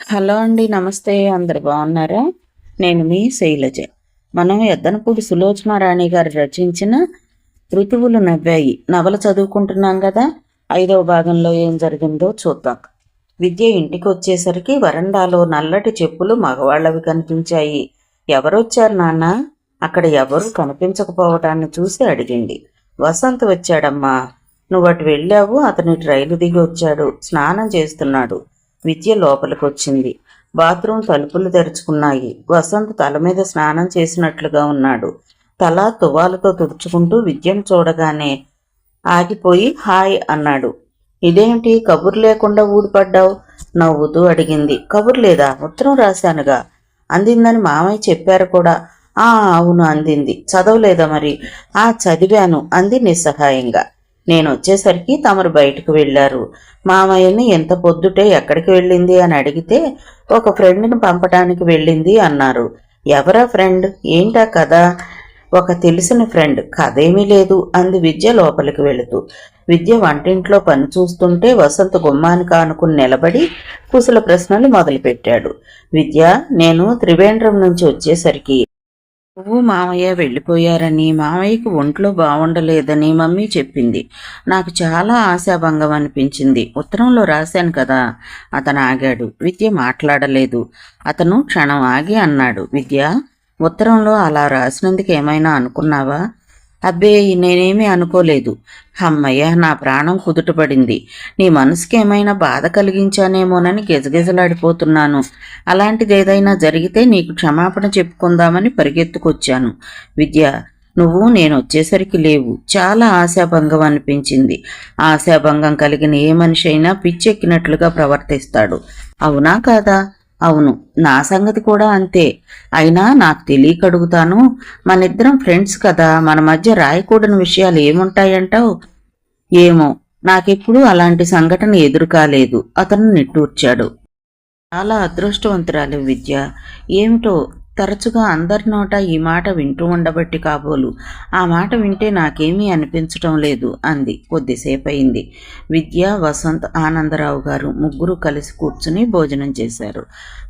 Hello అండి, నమస్తే. అందరు బాగున్నారా? నేను మీ శైలజ. మనం ఎద్దనపూడి సులోచనారాణి గారు రచించిన ఋతువులు నవ్వాయి నవల చదువుకుంటున్నాం కదా. 5వ భాగంలో ఏం జరిగిందో చూద్దాం. విద్య ఇంటికి వచ్చేసరికి వరండాలో నల్లటి చెప్పులు మగవాళ్లవి కనిపించాయి. ఎవరొచ్చారు నాన్న? అక్కడ ఎవరు కనిపించకపోవటాన్ని చూసి అడిగింది. వసంత్ వచ్చాడమ్మా. నువ్వటు వెళ్ళావు, అతని రైలు దిగి వచ్చాడు, స్నానం చేస్తున్నాడు. విద్య లోపలికొచ్చింది. బాత్రూం తలుపులు తెరుచుకున్నాయి. వసంత్ తల మీద స్నానం చేసినట్లుగా ఉన్నాడు. తల తువాలుతో తుడుచుకుంటూ విద్యను చూడగానే ఆగిపోయి హాయ్ అన్నాడు. ఇదేంటి కబురు లేకుండా ఊడిపడ్డావు? నవ్వుతూ అడిగింది. కబురు లేదా? ఉత్తరం రాశానుగా. అందిందని మామయ్య చెప్పారు కూడా. అవును అందింది. చదవలేదా మరి? చదివాను అంది నిస్సహాయంగా. నేను వచ్చేసరికి తమరు బయటకు వెళ్లారు. మామయ్యని ఎంత పొద్దుటే ఎక్కడికి వెళ్ళింది అని అడిగితే ఒక ఫ్రెండ్ని పంపటానికి వెళ్ళింది అన్నారు. ఎవరా ఫ్రెండ్? ఏంటా కదా? ఒక తెలిసిన ఫ్రెండ్. కథేమీ లేదు అంది విద్య లోపలికి వెళుతూ. విద్య వంటింట్లో పని చూస్తుంటే వసంత్ గుమ్మానికి ఆనుకుని నిలబడి కుశల ప్రశ్నలు మొదలుపెట్టాడు. విద్య, నేను త్రివేంద్రం నుంచి వచ్చేసరికి నువ్వు మామయ్య వెళ్ళిపోయారని, మామయ్యకు ఒంట్లో బాగుండలేదని మమ్మీ చెప్పింది. నాకు చాలా ఆశాభంగం అనిపించింది. ఉత్తరంలో రాశాను కదా. అతను ఆగాడు. విద్య మాట్లాడలేదు. అతను క్షణం ఆగి అన్నాడు. విద్య, ఉత్తరంలో అలా రాసినందుకు ఏమైనా అనుకున్నావా? అబ్బే, నేనేమీ అనుకోలేదు. అమ్మయ్య, నా ప్రాణం కుదుటపడింది. నీ మనసుకి ఏమైనా బాధ కలిగించానేమోనని గెజగెజలాడిపోతున్నాను. అలాంటిదేదైనా జరిగితే నీకు క్షమాపణ చెప్పుకుందామని పరిగెత్తుకొచ్చాను. విద్య, నువ్వు నేను వచ్చేసరికి లేవు. చాలా ఆశాభంగం అనిపించింది. ఆశాభంగం కలిగిన ఏ మనిషి అయినా పిచ్చెక్కినట్లుగా ప్రవర్తిస్తాడు. అవునా కాదా? అవును, నా సంగతి కూడా అంతే. అయినా నాకు తెలియక అడుగుతాను. మనిద్దరం ఫ్రెండ్స్ కదా, మన మధ్య రాయకూడని విషయాలు ఏముంటాయంటావు? ఏమో, నాకెప్పుడు అలాంటి సంఘటన ఎదురు కాలేదు. అతను నిట్టూర్చాడు. చాలా అదృష్టవంతురాలు విద్య. ఏమిటో తరచుగా అందరి నోట ఈ మాట వింటూ ఉండబట్టి కాబోలు ఆ మాట వింటే నాకేమీ అనిపించటం లేదు అంది. కొద్దిసేపు అయింది. విద్య, వసంత్, ఆనందరావు గారు ముగ్గురు కలిసి కూర్చుని భోజనం చేశారు.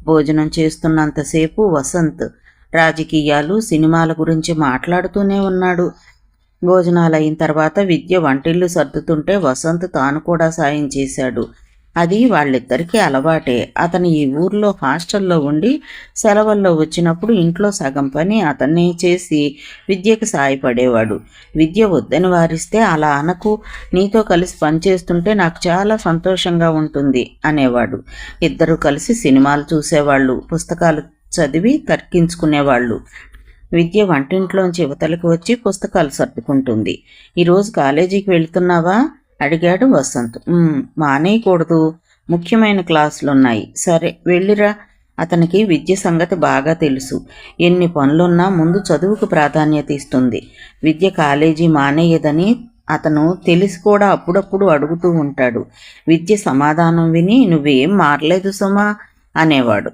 భోజనం చేస్తున్నంతసేపు వసంత్ రాజకీయాలు, సినిమాల గురించి మాట్లాడుతూనే ఉన్నాడు. భోజనాలైన తర్వాత విద్య వంటిల్లు సర్దుతుంటే వసంత్ తాను కూడా సాయం చేశాడు. అది వాళ్ళిద్దరికీ అలవాటే. అతను ఈ ఊర్లో హాస్టల్లో ఉండి సెలవుల్లో వచ్చినప్పుడు ఇంట్లో సగం పని అతన్నే చేసి విద్యకు సాయపడేవాడు. విద్య వద్దని వారిస్తే అలా అనకు, నీతో కలిసి పనిచేస్తుంటే నాకు చాలా సంతోషంగా ఉంటుంది అనేవాడు. ఇద్దరు కలిసి సినిమాలు చూసేవాళ్ళు, పుస్తకాలు చదివి తర్కించుకునేవాళ్ళు. విద్య వంటింట్లోంచి యువతలకు వచ్చి పుస్తకాలు సర్దుకుంటుంది. ఈరోజు కాలేజీకి వెళుతున్నావా అడిగాడు వసంత్. మానేయకూడదు, ముఖ్యమైన క్లాసులున్నాయి. సరే వెళ్ళిరా. అతనికి విద్య సంగతి బాగా తెలుసు. ఎన్ని పనులున్నా ముందు చదువుకు ప్రాధాన్యత ఇస్తుంది. విద్య కాలేజీ మానేయదని అతను తెలిసి కూడా అప్పుడప్పుడు అడుగుతూ ఉంటాడు. విద్య సమాధానం విని నువ్వేం మారలేదు సుమా అనేవాడు.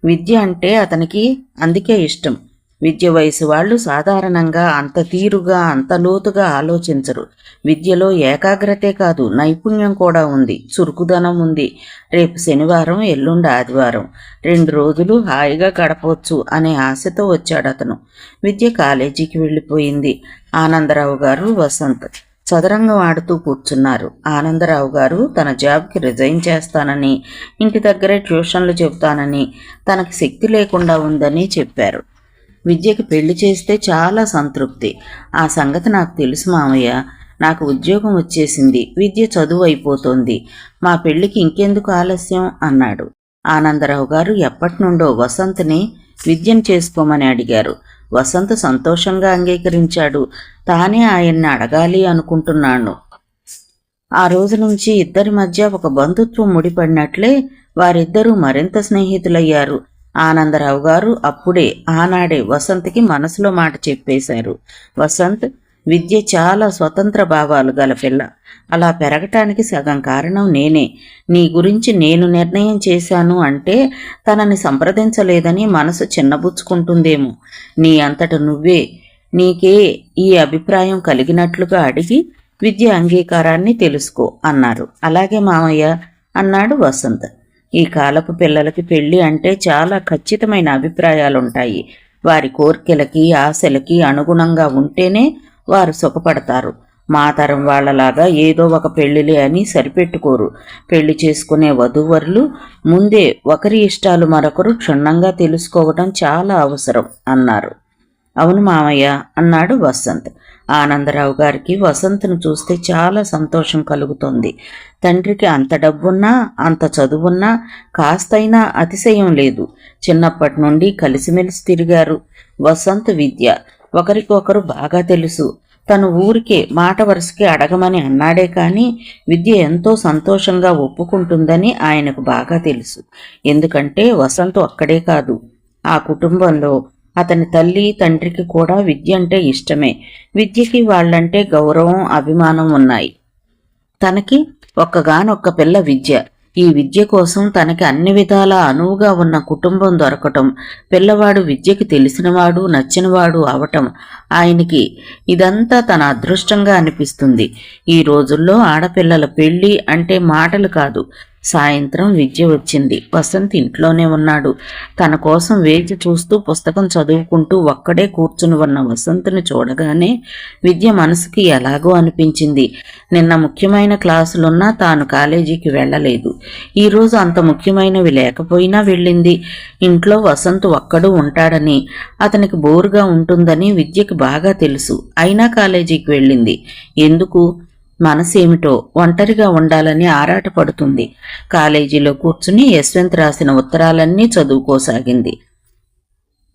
విద్య అంటే అతనికి అందుకే ఇష్టం. విద్య వయసు వాళ్ళు సాధారణంగా అంత తీరుగా, అంత లోతుగా ఆలోచించరు. విద్యలో ఏకాగ్రతే కాదు, నైపుణ్యం కూడా ఉంది, చురుకుదనం ఉంది. రేపు శనివారం, ఎల్లుండి ఆదివారం, 2 రోజులు హాయిగా గడపవచ్చు అనే ఆశతో వచ్చాడు అతను. విద్య కాలేజీకి వెళ్ళిపోయింది. ఆనందరావు గారు, వసంత్ చదరంగం ఆడుతూ కూర్చున్నారు. ఆనందరావు గారు తన జాబ్కి రిజైన్ చేస్తానని, ఇంటి దగ్గరే ట్యూషన్లు చెబుతానని, తనకి శక్తి లేకుండా ఉందని చెప్పారు. విద్యకి పెళ్లి చేస్తే చాలా సంతృప్తి. ఆ సంగతి నాకు తెలుసు మామయ్య. నాకు ఉద్యోగం వచ్చేసింది. విద్య చదువు అయిపోతోంది. మా పెళ్లికి ఇంకెందుకు ఆలస్యం అన్నాడు. ఆనందరావు గారు ఎప్పటి నుండో వసంత్ని విద్యను చేసుకోమని అడిగారు. వసంత్ సంతోషంగా అంగీకరించాడు. తానే ఆయన్ని అడగాలి అనుకుంటున్నాను. ఆ రోజు నుంచి ఇద్దరి మధ్య ఒక బంధుత్వం ముడిపడినట్లే వారిద్దరూ మరింత స్నేహితులయ్యారు. ఆనందరావు గారు అప్పుడే ఆనాడే వసంత్కి మనసులో మాట చెప్పేశారు. వసంత్, విద్య చాలా స్వతంత్ర భావాలు గల పిల్ల. అలా పెరగటానికి సగం కారణం నేనే. నీ గురించి నేను నిర్ణయం చేశాను అంటే తనని సంప్రదించలేదని మనసు చిన్నబుచ్చుకుంటుందేమో. నీ అంతట నువ్వే నీకే ఈ అభిప్రాయం కలిగినట్లుగా అడిగి విద్య అంగీకారాన్ని తెలుసుకో అన్నారు. అలాగే మామయ్య అన్నాడు వసంత్. ఈ కాలపు పిల్లలకి పెళ్లి అంటే చాలా ఖచ్చితమైన అభిప్రాయాలుంటాయి. వారి కోర్కెలకి ఆశలకి అనుగుణంగా ఉంటేనే వారు సుఖపడతారు. మా తరం వాళ్లలాగా ఏదో ఒక పెళ్లిలే అని సరిపెట్టుకోరు. పెళ్లి చేసుకునే వధూవరులు ముందే ఒకరి ఇష్టాలు మరొకరు క్షుణ్ణంగా తెలుసుకోవడం చాలా అవసరం అన్నారు. అవును మామయ్య అన్నాడు వసంత్. ఆనందరావు గారికి వసంత్ను చూస్తే చాలా సంతోషం కలుగుతోంది. తండ్రికి అంత డబ్బున్నా అంత చదువున్నా కాస్తైనా అతిశయం లేదు. చిన్నప్పటి నుండి కలిసిమెలిసి తిరిగారు. వసంత్ విద్య ఒకరికొకరు బాగా తెలుసు. తను ఊరికే మాట వరుసకి అడగమని అన్నాడే కానీ విద్య ఎంతో సంతోషంగా ఒప్పుకుంటుందని ఆయనకు బాగా తెలుసు. ఎందుకంటే వసంత్ ఒక్కడే కాదు, ఆ కుటుంబంలో అతని తల్లి తండ్రికి కూడా విద్య అంటే ఇష్టమే. విద్యకి వాళ్ళంటే గౌరవం అభిమానం ఉన్నాయి. తనకి ఒక్కగానొక్క పిల్ల విద్య. ఈ విద్య కోసం తనకి అన్ని విధాలా అనువుగా ఉన్న కుటుంబం దొరకటం, పిల్లవాడు విద్యకి తెలిసినవాడు నచ్చినవాడు అవటం ఆయనకి ఇదంతా తన అదృష్టంగా అనిపిస్తుంది. ఈ రోజుల్లో ఆడపిల్లల పెళ్లి అంటే మాటలు కాదు. సాయంత్రం విద్య వచ్చింది. వసంత్ ఇంట్లోనే ఉన్నాడు. తన కోసం వేచి చూస్తూ పుస్తకం చదువుకుంటూ ఒక్కడే కూర్చుని ఉన్న వసంత్ని చూడగానే విద్య మనసుకి ఎలాగో అనిపించింది. నిన్న ముఖ్యమైన క్లాసులున్నా తాను కాలేజీకి వెళ్ళలేదు. ఈరోజు అంత ముఖ్యమైనవి లేకపోయినా వెళ్ళింది. ఇంట్లో వసంత్ ఒక్కడు ఉంటాడని, అతనికి బోరుగా ఉంటుందని విద్యకి బాగా తెలుసు. అయినా కాలేజీకి వెళ్ళింది. ఎందుకు? మనసేమిటో ఒంటరిగా ఉండాలని ఆరాటపడుతుంది. కాలేజీలో కూర్చుని యశ్వంత్ రాసిన ఉత్తరాలన్నీ చదువుకోసాగింది.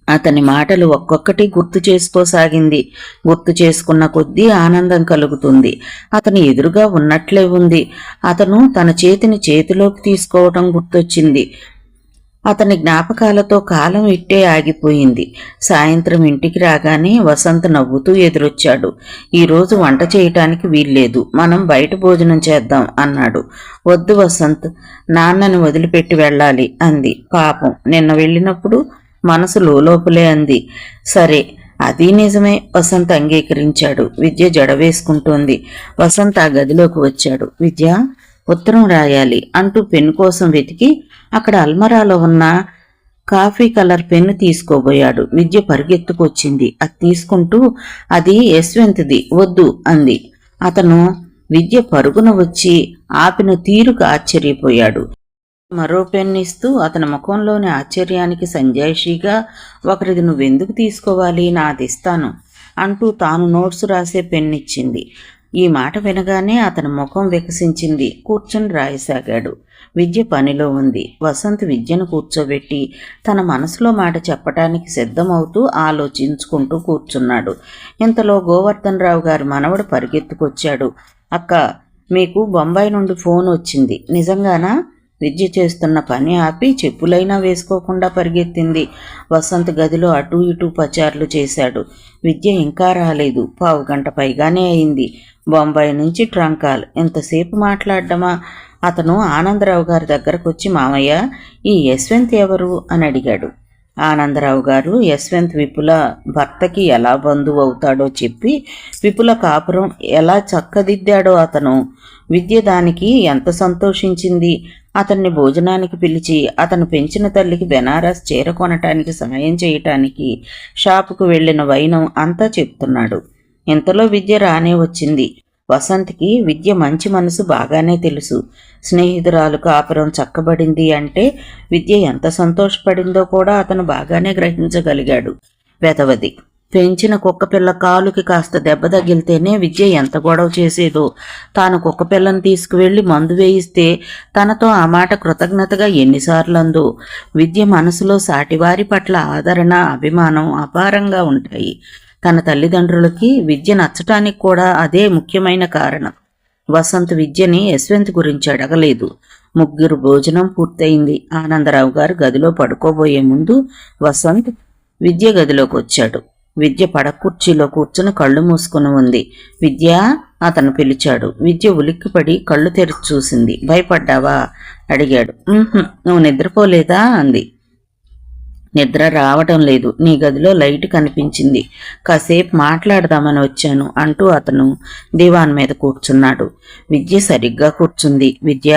అతని మాటలు ఒక్కొక్కటి గుర్తు చేసుకోసాగింది. గుర్తు చేసుకున్న కొద్దీ ఆనందం కలుగుతుంది. అతను ఎదురుగా ఉన్నట్లే ఉంది. అతను తన చేతిని చేతిలోకి తీసుకోవటం గుర్తొచ్చింది. అతని జ్ఞాపకాలతో కాలం ఇట్టే ఆగిపోయింది. సాయంత్రం ఇంటికి రాగానే వసంత్ నవ్వుతూ ఎదురొచ్చాడు. ఈరోజు వంట చేయటానికి వీల్లేదు, మనం బయట భోజనం చేద్దాం అన్నాడు. వద్దు వసంత్, నాన్నని వదిలిపెట్టి వెళ్ళాలి అంది. పాపం, నిన్న వెళ్ళినప్పుడు మనసు లోపలే అంది. సరే, అది నిజమే. వసంత్ అంగీకరించాడు. విద్య జడ వేసుకుంటోంది. వసంత్ ఆ గదిలోకి వచ్చాడు. విద్య, ఉత్తరం రాయాలి అంటూ పెన్ను కోసం వెతికి అక్కడ అల్మరాలో ఉన్న కాఫీ కలర్ పెన్ను తీసుకోబోయాడు. విద్య పరిగెత్తుకొచ్చింది. అది తీసుకుంటూ, అది యశ్వంత్ది, వద్దు అంది. అతను విద్య పరుగున వచ్చి ఆపిన తీరుకు ఆశ్చర్యపోయాడు. మరో పెన్ను ఇస్తూ అతని ముఖంలోని ఆశ్చర్యానికి సంజాయిషీగా, ఒకరిది నువ్వెందుకు తీసుకోవాలి, నాదిస్తాను అంటూ తాను నోట్సు రాసే పెన్నిచ్చింది. ఈ మాట వినగానే అతని ముఖం వికసించింది. కూర్చుని రాయసాగాడు. విద్య పనిలో ఉంది. వసంత్ విద్యను కూర్చోబెట్టి తన మనసులో మాట చెప్పటానికి సిద్ధమవుతూ ఆలోచించుకుంటూ కూర్చున్నాడు. ఇంతలో గోవర్ధన్ రావు గారి మనవడు పరిగెత్తుకొచ్చాడు. అక్క, మీకు బొంబాయి నుండి ఫోన్ వచ్చింది. నిజంగానా? విద్య చేస్తున్న పని ఆపి చెప్పులైనా వేసుకోకుండా పరిగెత్తింది. వసంత్ గదిలో అటూ ఇటూ పచార్లు చేశాడు. విద్య ఇంకా రాలేదు. పావుగంట పైగానే అయింది. బొంబాయి నుంచి ట్రంకాల్. ఎంతసేపు మాట్లాడ్డమా? అతను ఆనందరావు గారి దగ్గరకు వచ్చి, మామయ్య, ఈ యశ్వంత్ ఎవరు అని అడిగాడు. ఆనందరావు గారు యశ్వంత్ విపుల భర్తకి ఎలా బంధువు అవుతాడో చెప్పి విపుల కాపురం ఎలా చక్కదిద్దాడో అతను. విద్య దానికి ఎంత సంతోషించింది. అతన్ని భోజనానికి పిలిచి అతను పెంచిన తల్లికి బెనారస్ చీర కొనటానికి సహాయం చేయటానికి షాపుకు వెళ్లిన వైనం అంతా చెప్తున్నాడు. ఇంతలో విద్య రానే వచ్చింది. వసంత్కి విద్య మంచి మనసు బాగానే తెలుసు. స్నేహితురాలు కాపురం చక్కబడింది అంటే విద్య ఎంత సంతోషపడిందో కూడా అతను బాగానే గ్రహించగలిగాడు. వెతవది పెంచిన కుక్కపిల్ల కాలుకి కాస్త దెబ్బ తగిలితేనే విద్య ఎంత గొడవ చేసేదో. తాను కుక్కపిల్లని తీసుకువెళ్లి మందు వేయిస్తే తనతో ఆ మాట కృతజ్ఞతగా ఎన్నిసార్లు అందో. విద్య మనసులో సాటివారి పట్ల ఆదరణ అభిమానం అపారంగా ఉంటాయి. తన తల్లిదండ్రులకి విద్య నచ్చటానికి కూడా అదే ముఖ్యమైన కారణం. వసంత్ విద్యని యశ్వంత్ గురించి అడగలేదు. ముగ్గురు భోజనం పూర్తయింది. ఆనందరావు గారు గదిలో పడుకోబోయే ముందు వసంత్ విద్య గదిలోకి వచ్చాడు. విద్య పడకుర్చీలో కూర్చుని కళ్ళు మూసుకుని ఉంది. విద్య అతను పిలిచాడు. విద్య ఉలిక్కిపడి కళ్ళు తెరిచి చూసింది. భయపడ్డావా అడిగాడు. నువ్వు నిద్రపోలేదా అంది. నిద్ర రావటం లేదు. నీ గదిలో లైట్ కనిపించింది. కాసేపు మాట్లాడదామని వచ్చాను అంటూ అతను దివాన్ మీద కూర్చున్నాడు. విద్య సరిగ్గా కూర్చుంది. విద్య,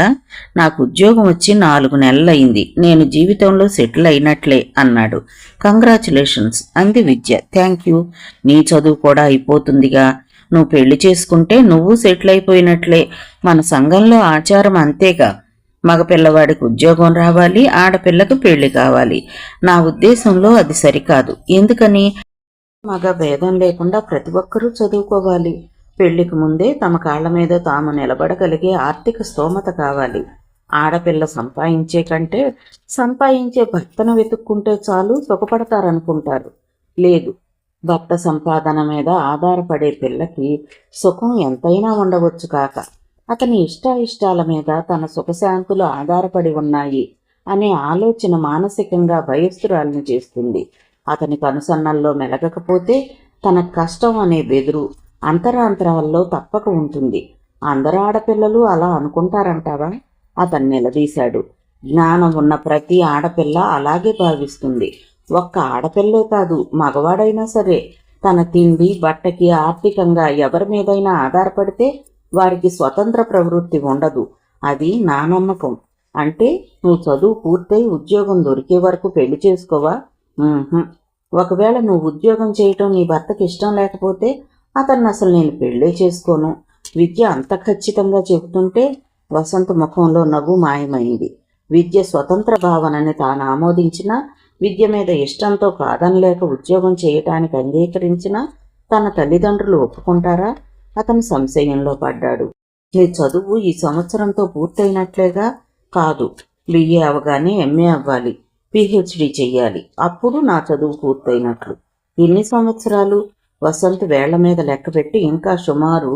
నాకు ఉద్యోగం వచ్చి 4 నెలలైంది. నేను జీవితంలో సెటిల్ అయినట్లే అన్నాడు. కంగ్రాచులేషన్స్ అంది విద్య. Thank you. నీ చదువు కూడా అయిపోతుందిగా. నువ్వు పెళ్లి చేసుకుంటే నువ్వు సెటిల్ అయిపోయినట్లే. మన సంఘంలో ఆచారం అంతేగా. మగపిల్లవాడికి ఉద్యోగం రావాలి, ఆడపిల్లకు పెళ్లి కావాలి. నా ఉద్దేశంలో అది సరికాదు. ఎందుకని? మగ భేదం లేకుండా ప్రతి ఒక్కరూ చదువుకోవాలి. పెళ్లికి ముందే తమ కాళ్ల మీద తాము నిలబడగలిగే ఆర్థిక స్తోమత కావాలి. ఆడపిల్ల సంపాదించే కంటే సంపాదించే భర్తను వెతుక్కుంటే చాలు సుఖపడతారనుకుంటారు. లేదు, భర్త సంపాదన మీద ఆధారపడే పిల్లకి సుఖం ఎంతైనా ఉండవచ్చు కాక అతని ఇష్టాయిష్టాల మీద తన సుఖశాంతులు ఆధారపడి ఉన్నాయి అనే ఆలోచన మానసికంగా భయస్థురాలను చేస్తుంది. అతని కనుసన్నల్లో మెలగకపోతే తన కష్టం అనే బెదురు అంతరాంతరాల్లో తప్పక ఉంటుంది. అందరు ఆడపిల్లలు అలా అనుకుంటారంటావా? అతను నిలదీశాడు. జ్ఞానం ఉన్న ప్రతి ఆడపిల్ల అలాగే భావిస్తుంది. ఒక్క ఆడపిల్లే కాదు, మగవాడైనా సరే తన తిండి బట్టకి ఆర్థికంగా ఎవరి మీదైనా ఆధారపడితే వారికి స్వతంత్ర ప్రవృత్తి ఉండదు. అది నా నమ్మకం. అంటే నువ్వు చదువు పూర్తయి ఉద్యోగం దొరికే వరకు పెళ్లి చేసుకోవా? ఒకవేళ నువ్వు ఉద్యోగం చేయటం నీ భర్తకి ఇష్టం లేకపోతే అతన్ని అసలు నేను పెళ్ళే చేసుకోను. విద్య అంత ఖచ్చితంగా చెబుతుంటే వసంత ముఖంలో నవ్వు మాయమైంది. విద్య స్వతంత్ర భావనని తాను ఆమోదించినా, విద్య మీద ఇష్టంతో కాదనలేక ఉద్యోగం చేయటానికి అంగీకరించినా తన తల్లిదండ్రులు ఒప్పుకుంటారా? అతను సంశయంలో పడ్డాడు. నీ చదువు ఈ సంవత్సరంతో పూర్తయినట్లేగా? కాదు, బిఏ అవగానే ఎంఏ అవ్వాలి, పిహెచ్డి చెయ్యాలి. అప్పుడు నా చదువు పూర్తయినట్లు. ఎన్ని సంవత్సరాలు? వసంత్ వేళ్ల మీద లెక్కపెట్టి ఇంకా సుమారు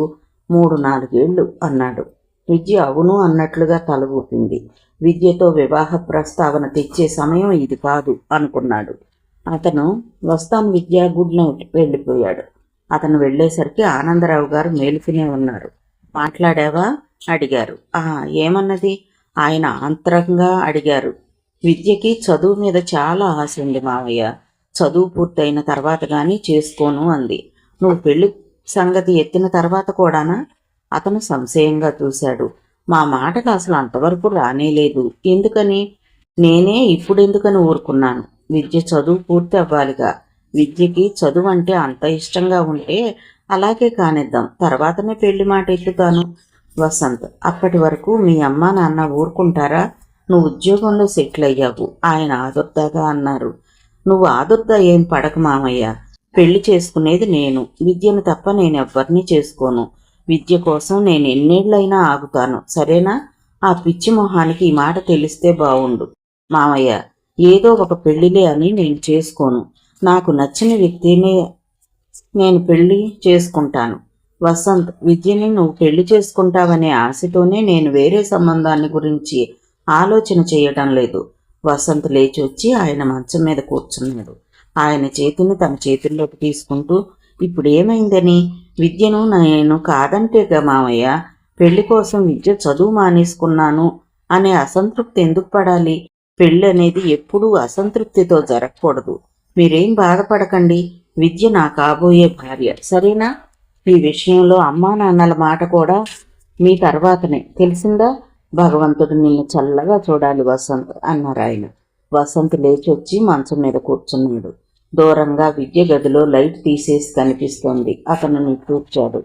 3-4 ఏళ్ళు అన్నాడు. విద్య అవును అన్నట్లుగా తల ఊపింది. విద్యతో వివాహ ప్రస్తావన తెచ్చే సమయం ఇది కాదు అనుకున్నాడు. అతను వస్తాను విద్య, గుడ్ నైట్ వెళ్ళిపోయాడు. అతను వెళ్లేసరికి ఆనందరావు గారు మేలుకునే ఉన్నారు. మాట్లాడావా అడిగారు. ఏమన్నది? ఆయన ఆంతరంగా అడిగారు. విద్యకి చదువు మీద చాలా ఆశ ఉంది మావయ్య. చదువు పూర్తయిన తర్వాత గానీ చేసుకోను అంది. నువ్వు పెళ్లి సంగతి ఎత్తిన తర్వాత కూడానా? అతను సంశయంగా చూశాడు. మా మాటకు అసలు అంతవరకు రానేలేదు. ఎందుకని? నేనే ఇప్పుడెందుకని ఊరుకున్నాను. విద్య చదువు పూర్తి అవ్వాలిగా. విద్యకి చదువు అంటే అంత ఇష్టంగా ఉంటే అలాగే కానిద్దాం, తర్వాతనే పెళ్లి మాట ఎత్తుతాను. వసంత్, అప్పటి వరకు మీ అమ్మ నాన్న ఊరుకుంటారా? నువ్వు ఉద్యోగంలో సెటిల్ అయ్యావు, ఆయన ఆదుర్దాగా అన్నారు. నువ్వు ఆదుర్దా ఏం పడక మామయ్య. పెళ్లి చేసుకునేది నేను. విద్యను తప్ప నేనెవ్వరినీ చేసుకోను. విద్య కోసం నేను ఎన్నేళ్లైనా ఆగుతాను, సరేనా? ఆ పిచ్చి మొహానికి ఈ మాట తెలిస్తే బావుండు. మామయ్య, ఏదో ఒక పెళ్లిలే అని నేను చేసుకోను. నాకు నచ్చిన వ్యక్తిని నేను పెళ్లి చేసుకుంటాను. వసంత్, విద్యని నువ్వు పెళ్లి చేసుకుంటావనే ఆశతోనే నేను వేరే సంబంధాన్ని గురించి ఆలోచన చేయటం లేదు. వసంత్ లేచి వచ్చి ఆయన మంచం మీద కూర్చున్నాడు. ఆయన చేతిని తన చేతుల్లోకి తీసుకుంటూ, ఇప్పుడు ఏమైందని? విద్యను నేను కాదంటేగా మామయ్య. పెళ్లి కోసం విద్య చదువు మానేసుకున్నాను అనే అసంతృప్తి ఎందుకు పడాలి? పెళ్లి అనేది ఎప్పుడూ అసంతృప్తితో జరగకూడదు. మీరేం బాధపడకండి. విద్య నా కాబోయే భార్య, సరేనా? ఈ విషయంలో అమ్మా నాన్నల మాట కూడా మీ తర్వాతనే, తెలిసిందా? భగవంతుడు నిన్ను చల్లగా చూడాలి వసంత్ అన్నారు ఆయన. వసంత్ లేచి వచ్చి మంచం మీద కూర్చున్నాడు. దూరంగా విద్య గదిలో లైట్ తీసేసి కనిపిస్తోంది. అతను నిట్టూర్చాడు.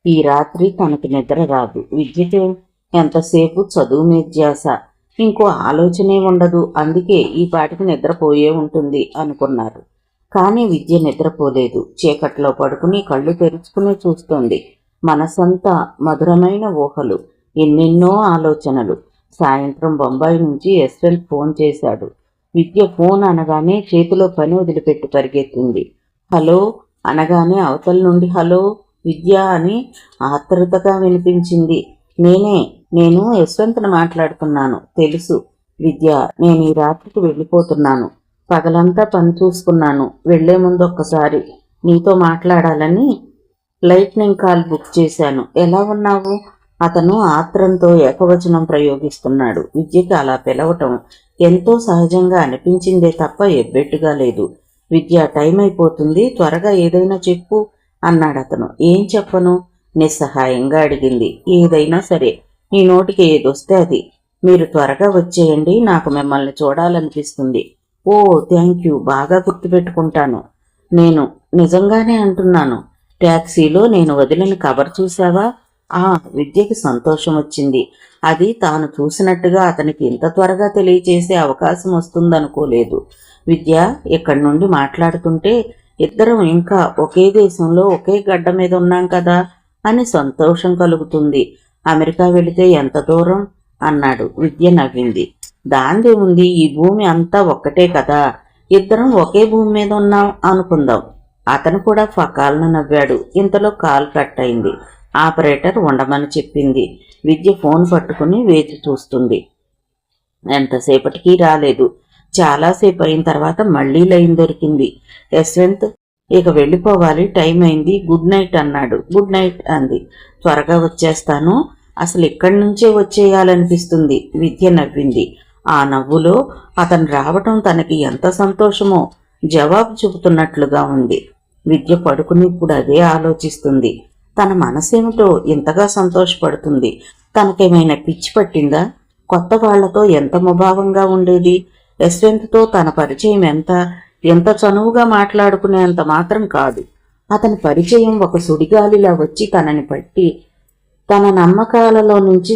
ఈ రాత్రి తనకు నిద్ర రాదు. విద్యకి ఎంతసేపు చదువు మీద ధ్యాస, ఇంకో ఆలోచనే ఉండదు. అందుకే ఈ పాటికి నిద్రపోయే ఉంటుంది అనుకున్నారు. కానీ విద్య నిద్రపోలేదు. చీకట్లో పడుకుని కళ్ళు తెరుచుకుని చూస్తోంది. మనసంతా మధురమైన ఊహలు, ఎన్నెన్నో ఆలోచనలు. సాయంత్రం బొంబాయి నుంచి యశ్వంత్ ఫోన్ చేశాడు. విద్య ఫోన్ అనగానే చేతిలో పని వదిలిపెట్టి పరిగెత్తింది. హలో అనగానే అవతల నుండి హలో విద్య అని ఆత్రుతగా వినిపించింది. నేను యశ్వంత్ని మాట్లాడుతున్నాను. తెలుసు విద్య, నేను ఈ రాత్రికి వెళ్ళిపోతున్నాను. పగలంతా పని చూసుకున్నాను. వెళ్లే ముందు ఒక్కసారి నీతో మాట్లాడాలని లైట్నింగ్ కాల్ బుక్ చేశాను. ఎలా ఉన్నావు? అతను ఆత్రంతో ఏకవచనం ప్రయోగిస్తున్నాడు. విద్యకి అలా పిలవటం ఎంతో సహజంగా అనిపించిందే తప్ప ఎబ్బెట్టుగా లేదు. విద్య, టైం అయిపోతుంది, త్వరగా ఏదైనా చెప్పు అన్నాడతను. ఏం చెప్పను? నిస్సహాయంగా అడిగింది. ఏదైనా సరే, నీ నోటికి ఏదొస్తే అది. మీరు త్వరగా వచ్చేయండి, నాకు మిమ్మల్ని చూడాలనిపిస్తుంది. ఓ థ్యాంక్ యూ, బాగా గుర్తుపెట్టుకుంటాను. నేను నిజంగానే అంటున్నాను. ట్యాక్సీలో నేను వదిలిన కవర్ చూశావా? ఆ, విద్యకి సంతోషం వచ్చింది. అది తాను చూసినట్టుగా అతనికి ఇంత త్వరగా తెలియచేసే అవకాశం వస్తుందనుకోలేదు. విద్య, ఇక్కడి నుండి మాట్లాడుతుంటే ఇద్దరం ఇంకా ఒకే దేశంలో ఒకే గడ్డ మీద ఉన్నాం కదా అని సంతోషం కలుగుతుంది. అమెరికా వెళితే ఎంత దూరం అన్నాడు. విద్య నవ్వింది. దాందేముంది, ఈ భూమి అంతా ఒక్కటే కదా, ఇద్దరం ఒకే భూమి మీద ఉన్నాం అనుకుందాం. అతను కూడా ఫకాలను నవ్వాడు. ఇంతలో కాల్ కట్ అయింది. ఆపరేటర్ ఉండమని చెప్పింది. విద్య ఫోన్ పట్టుకుని వేచి చూస్తుంది. ఎంతసేపటికి రాలేదు. చాలాసేపు అయిన తర్వాత మళ్లీ లైన్ దొరికింది. యశ్వంత్, ఇక వెళ్ళిపోవాలి, టైం అయింది, గుడ్ నైట్ అన్నాడు. గుడ్ నైట్ అంది. త్వరగా వచ్చేస్తాను, అసలు ఇక్కడి నుంచే వచ్చేయాలనిపిస్తుంది. విద్య నవ్వింది. ఆ నవ్వులో అతను రావటం తనకి ఎంత సంతోషమో జవాబు చెబుతున్నట్లుగా ఉంది. విద్య పడుకుని ఇప్పుడు అదే ఆలోచిస్తుంది. తన మనసేమిటో ఇంతగా సంతోషపడుతుంది. తనకేమైనా పిచ్చి పట్టిందా? కొత్త వాళ్లతో ఎంత ముభావంగా ఉండేది. యశ్వంత్తో తన పరిచయం ఎంత చనువుగా మాట్లాడుకునేంత మాత్రం కాదు. అతని పరిచయం ఒక సుడిగాలిలా వచ్చి తనని పట్టి తన నమ్మకాలలో నుంచి,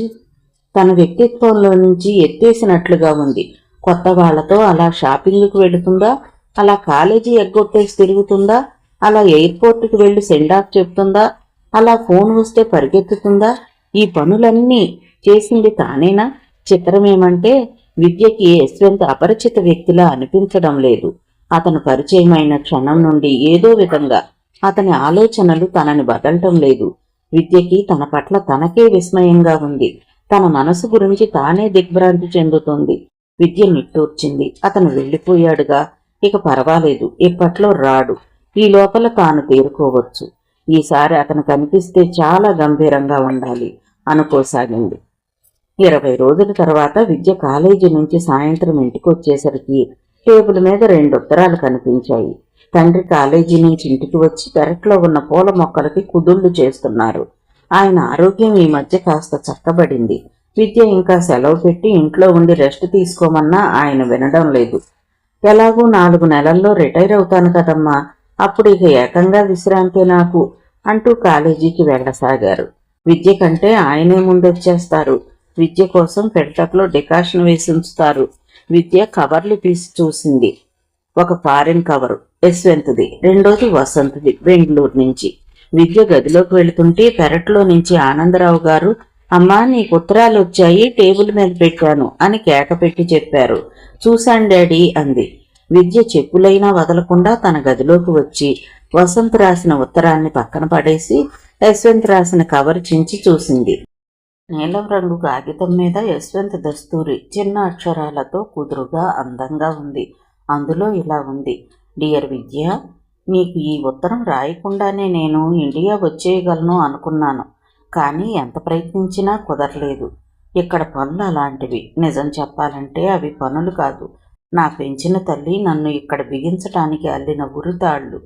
తన వ్యక్తిత్వంలో నుంచి ఎత్తేసినట్లుగా ఉంది. కొత్త వాళ్లతో అలా షాపింగ్కి వెళుతుందా, అలా కాలేజీ ఎగ్గొట్టేసి తిరుగుతుందా, అలా ఎయిర్పోర్ట్కి వెళ్లి సెండ్ ఆఫ్ చెప్తుందా, అలా ఫోన్ వస్తే పరిగెత్తుతుందా? ఈ పనులన్నీ చేసింది తానేనా? చిత్రమేమంటే విద్యకి యశ్వంత్ అపరిచిత వ్యక్తిలా అనిపించడం లేదు. అతను పరిచయమైన క్షణం నుండి ఏదో విధంగా అతని ఆలోచనలు తనని బదలటం లేదు. విద్యకి తన పట్ల తనకే విస్మయంగా ఉంది. తన మనసు గురించి తానే దిగ్భ్రాంతి చెందుతోంది. విద్య నిట్టూర్చింది. అతను వెళ్ళిపోయాడుగా, ఇక పర్వాలేదు, ఇప్పట్లో రాడు. ఈ లోపల తాను తేరుకోవచ్చు. ఈసారి అతను కనిపిస్తే చాలా గంభీరంగా ఉండాలి అనుకోసాగింది. 20 రోజుల తర్వాత విద్య కాలేజీ నుంచి సాయంత్రం ఇంటికి వచ్చేసరికి టేబుల్ మీద 2 ఉత్తరాలు కనిపించాయి. తండ్రి కాలేజీ నుంచి ఇంటికి వచ్చి పెరట్లో ఉన్న పూల మొక్కలకి కుదుళ్లు చేస్తున్నారు. ఆయన ఆరోగ్యం ఈ మధ్య కాస్త చక్కబడింది. విద్య ఇంకా సెలవు పెట్టి ఇంట్లో ఉండి రెస్ట్ తీసుకోమన్నా ఆయన వినడం లేదు. ఎలాగూ 4 నెలల్లో రిటైర్ అవుతాను కదమ్మా, అప్పుడు ఇక ఏకంగా విశ్రాంతే నాకు అంటూ కాలేజీకి వెళ్లసాగారు. విద్య కంటే ఆయనే ముందొచ్చేస్తారు. విద్య కోసం పెడతట్లో డికాషన్ వేసి ఉంచుతారు. విద్య కవర్లు తీసి చూసింది. ఒక ఫారిన్ కవరు యశ్వంత్ది, రెండోది వసంత్ది, బెంగళూరు నుంచి. విద్య గదిలోకి వెళుతుంటే పెరట్లో నుంచి ఆనందరావు గారు, అమ్మా నీకు ఉత్తరాలు వచ్చాయి, టేబుల్ మీద పెట్టాను అని కేక పెట్టి చెప్పారు. చూశాను డాడీ అంది. విద్య చెప్పులైనా వదలకుండా తన గదిలోకి వచ్చి వసంత్ రాసిన ఉత్తరాన్ని పక్కన పడేసి యశ్వంత్ రాసిన కవర్ చించి చూసింది. నీలం రంగు కాగితం మీద యశ్వంత్ దస్తూరి చిన్న అక్షరాలతో కుదురుగా అందంగా ఉంది. అందులో ఇలా ఉంది: డియర్ విద్య, నీకు ఈ ఉత్తరం రాయకుండానే నేను ఇండియా వచ్చేయగలను అనుకున్నాను. కానీ ఎంత ప్రయత్నించినా కుదరలేదు. ఇక్కడ పనులు అలాంటివి. నిజం చెప్పాలంటే అవి పనులు కాదు. నా పెంచిన తల్లి నన్ను ఇక్కడ బిగించటానికి అల్లిన ఉరితాళ్ళు.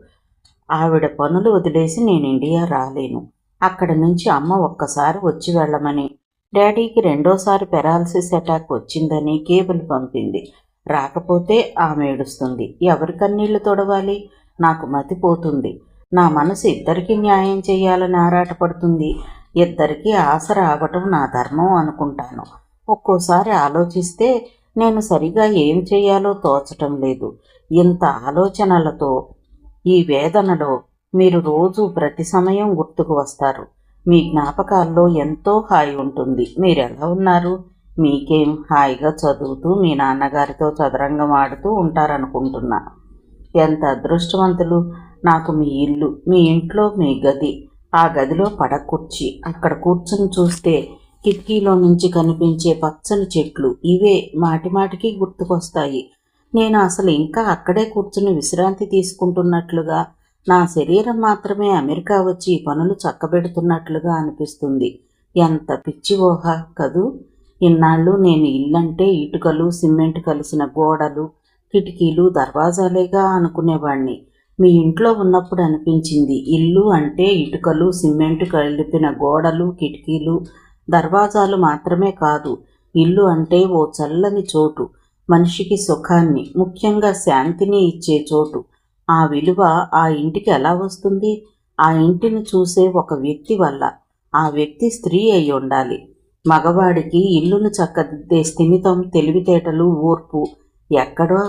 ఆవిడ పనులు వదిలేసి నేను ఇండియా రాలేను. అక్కడి నుంచి అమ్మ ఒక్కసారి వచ్చి వెళ్ళమని, డాడీకి రెండోసారి పెరాలసిస్ అటాక్ వచ్చిందని కేబుల్ పంపింది. రాకపోతే ఆమె ఏడుస్తుంది. ఎవరి కన్నీళ్లు తొడవాలి? నాకు మతిపోతుంది. నా మనసు ఇద్దరికీ న్యాయం చేయాలని ఆరాటపడుతుంది. ఇద్దరికీ ఆసరా అవ్వటం నా ధర్మం అనుకుంటాను. ఒక్కోసారి ఆలోచిస్తే నేను సరిగా ఏం చేయాలో తోచటం లేదు. ఇంత ఆలోచనలతో ఈ వేదనలో మీరు రోజు ప్రతి సమయం గుర్తుకు వస్తారు. మీ జ్ఞాపకాల్లో ఎంతో హాయి ఉంటుంది. మీరెలా ఉన్నారు? మీకేం, హాయిగా చదువుతూ మీ నాన్నగారితో చదరంగం ఆడుతూ ఉంటారనుకుంటున్నా. ఎంత అదృష్టవంతులు! నాకు మీ ఇల్లు, మీ ఇంట్లో మీ గది, ఆ గదిలో పడకుర్చీ, అక్కడ కూర్చుని చూస్తే కిటికీలో నుంచి కనిపించే పచ్చని చెట్లు, ఇవే మాటిమాటికి గుర్తుకొస్తాయి. నేను అసలు ఇంకా అక్కడే కూర్చుని విశ్రాంతి తీసుకుంటున్నట్లుగా, నా శరీరం మాత్రమే అమెరికా వచ్చి ఈ పనులు చక్కబెడుతున్నట్లుగా అనిపిస్తుంది. ఎంత పిచ్చి ఊహ కదూ. ఇన్నాళ్ళు నేను ఇల్లంటే ఇటుకలు సిమెంట్ కలిసిన గోడలు కిటికీలు దర్వాజాలేగా అనుకునేవాణ్ణి. మీ ఇంట్లో ఉన్నప్పుడు అనిపించింది ఇల్లు అంటే ఇటుకలు సిమెంట్ కలిపిన గోడలు కిటికీలు దర్వాజాలు మాత్రమే కాదు. ఇల్లు అంటే ఓ చల్లని చోటు, మనిషికి సుఖాన్ని ముఖ్యంగా శాంతిని ఇచ్చే చోటు. ఆ విలువ ఆ ఇంటికి ఎలా వస్తుంది? ఆ ఇంటిని చూసే ఒక వ్యక్తి వల్ల. ఆ వ్యక్తి స్త్రీ అయి ఉండాలి. మగవాడికి ఇల్లును చక్కదిద్దే స్థిమితం తెలివితేటలు ఓర్పు ఎక్కడో